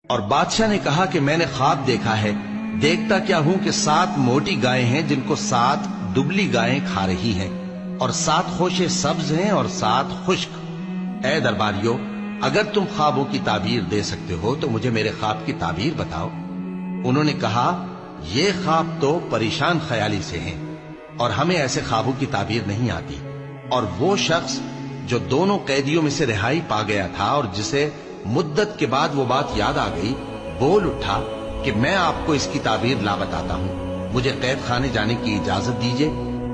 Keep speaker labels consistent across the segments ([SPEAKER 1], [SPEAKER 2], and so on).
[SPEAKER 1] اور بادشاہ نے کہا کہ میں نے خواب دیکھا ہے، دیکھتا کیا ہوں کہ 7 موٹی گائیں ہیں جن کو 7 دبلی گائیں کھا رہی ہیں، اور 7 خوشے سبز ہیں اور 7 خشک۔ اے درباریو، اگر تم خوابوں کی تعبیر دے سکتے ہو تو مجھے میرے خواب کی تعبیر بتاؤ۔ انہوں نے کہا، یہ خواب تو پریشان خیالی سے ہیں اور ہمیں ایسے خوابوں کی تعبیر نہیں آتی۔ اور وہ شخص جو دونوں قیدیوں میں سے رہائی پا گیا تھا اور جسے مدت کے بعد وہ بات یاد آ گئی، بول اٹھا کہ میں آپ کو اس کی تعبیر لا بتاتا ہوں، مجھے قید خانے جانے کی اجازت دیجیے۔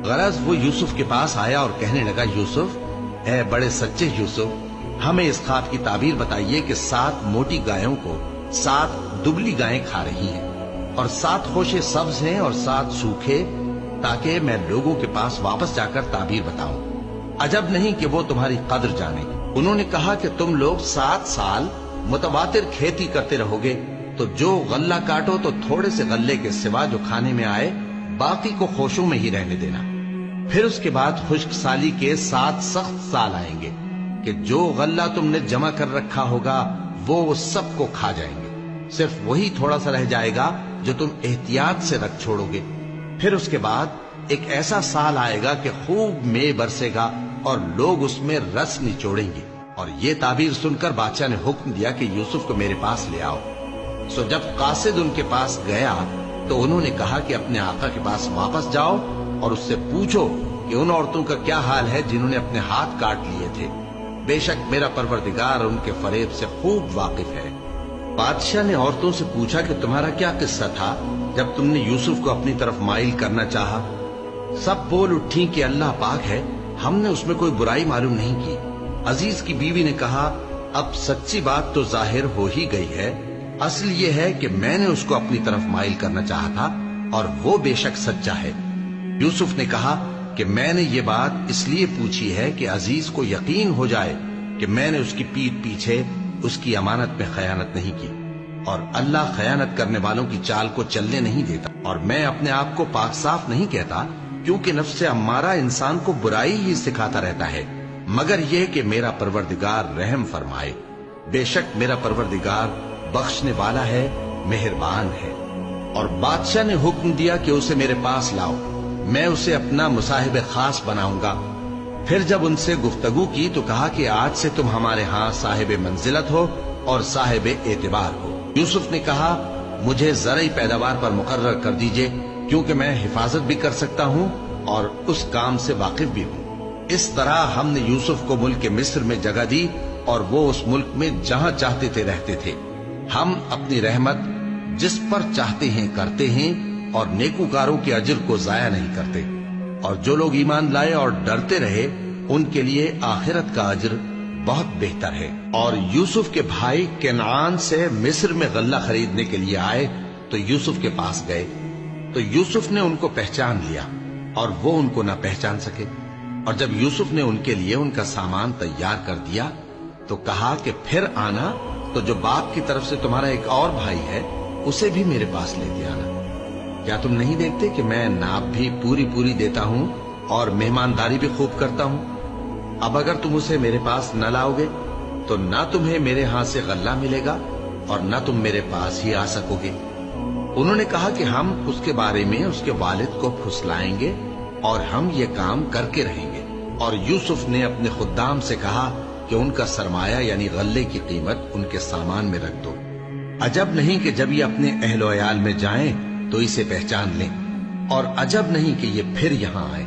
[SPEAKER 1] غرض وہ یوسف کے پاس آیا اور کہنے لگا، یوسف، اے بڑے سچے یوسف، ہمیں اس خواب کی تعبیر بتائیے کہ 7 موٹی گایوں کو 7 دبلی گائیں کھا رہی ہیں، اور 7 خوشے سبز ہیں اور 7 سوکھے، تاکہ میں لوگوں کے پاس واپس جا کر تعبیر بتاؤں۔ عجب نہیں کہ وہ تمہاری قدر جانے۔ انہوں نے کہا کہ تم لوگ 7 سال متواتر کھیتی کرتے رہو گے، تو جو غلہ کاٹو تو تھوڑے سے غلے کے سوا جو کھانے میں آئے باقی کو خوشوں میں ہی رہنے دینا۔ پھر اس کے بعد خشک سالی کے 7 سخت سال آئیں گے کہ جو غلہ تم نے جمع کر رکھا ہوگا وہ سب کو کھا جائیں گے، صرف وہی تھوڑا سا رہ جائے گا جو تم احتیاط سے رکھ چھوڑو گے۔ پھر اس کے بعد ایک ایسا سال آئے گا کہ خوب مے برسے گا اور لوگ اس میں رس نچوڑیں گے۔ اور یہ تعبیر سن کر بادشاہ نے حکم دیا کہ یوسف کو میرے پاس لے آؤ۔ سو جب قاصد ان کے پاس گیا تو انہوں نے کہا کہ اپنے آقا کے پاس واپس جاؤ اور اس سے پوچھو کہ ان عورتوں کا کیا حال ہے جنہوں نے اپنے ہاتھ کاٹ لیے تھے، بے شک میرا پروردگار ان کے فریب سے خوب واقف ہے۔ بادشاہ نے عورتوں سے پوچھا کہ تمہارا کیا قصہ تھا جب تم نے یوسف کو اپنی طرف مائل کرنا چاہا؟ سب بول اٹھیں کہ اللہ پاک ہے، ہم نے اس میں کوئی برائی معلوم نہیں کی۔ عزیز کی بیوی نے کہا، اب سچی بات تو ظاہر ہو ہی گئی ہے، اصل یہ ہے کہ میں نے اس کو اپنی طرف مائل کرنا چاہا تھا اور وہ بے شک سچا ہے۔ یوسف نے کہا کہ میں نے یہ بات اس لیے پوچھی ہے کہ عزیز کو یقین ہو جائے کہ میں نے اس کی پیٹھ پیچھے اس کی امانت میں خیانت نہیں کی، اور اللہ خیانت کرنے والوں کی چال کو چلنے نہیں دیتا۔ اور میں اپنے آپ کو پاک صاف نہیں کہتا، کیونکہ نفس امارہ انسان کو برائی ہی سکھاتا رہتا ہے، مگر یہ کہ میرا پروردگار رحم فرمائے، بے شک میرا پروردگار بخشنے والا ہے، مہربان ہے۔ اور بادشاہ نے حکم دیا کہ اسے میرے پاس لاؤ، میں اسے اپنا مصاحب خاص بناؤں گا۔ پھر جب ان سے گفتگو کی تو کہا کہ آج سے تم ہمارے ہاں صاحب منزلت ہو اور صاحب اعتبار ہو۔ یوسف نے کہا، مجھے زرعی پیداوار پر مقرر کر دیجئے، کیونکہ میں حفاظت بھی کر سکتا ہوں اور اس کام سے واقف بھی ہوں۔ اس طرح ہم نے یوسف کو ملک مصر میں جگہ دی اور وہ اس ملک میں جہاں چاہتے تھے رہتے تھے۔ ہم اپنی رحمت جس پر چاہتے ہیں کرتے ہیں اور نیکوکاروں کے اجر کو ضائع نہیں کرتے، اور جو لوگ ایمان لائے اور ڈرتے رہے ان کے لیے آخرت کا اجر بہت بہتر ہے۔ اور یوسف کے بھائی کنعان سے مصر میں غلہ خریدنے کے لیے آئے تو یوسف کے پاس گئے، تو یوسف نے ان کو پہچان لیا اور وہ ان کو نہ پہچان سکے۔ اور جب یوسف نے ان کے لیے ان کا سامان تیار کر دیا تو کہا کہ پھر آنا تو جو باپ کی طرف سے تمہارا ایک اور بھائی ہے اسے بھی میرے پاس لے کے آنا۔ کیا تم نہیں دیکھتے کہ میں ناپ بھی پوری دیتا ہوں اور مہمانداری بھی خوب کرتا ہوں؟ اب اگر تم اسے میرے پاس نہ لاؤ گے تو نہ تمہیں میرے ہاں سے غلہ ملے گا اور نہ تم میرے پاس ہی آ سکو گے۔ انہوں نے کہا کہ ہم اس کے بارے میں اس کے والد کو پھسلائیں گے اور ہم یہ کام کر کے رہیں گے۔ اور یوسف نے اپنے خدام سے کہا کہ ان کا سرمایہ یعنی غلے کی قیمت ان کے سامان میں رکھ دو۔ عجب نہیں کہ جب یہ اپنے اہل و عیال میں جائیں تو اسے پہچان لیں، اور عجب نہیں کہ یہ پھر یہاں آئیں۔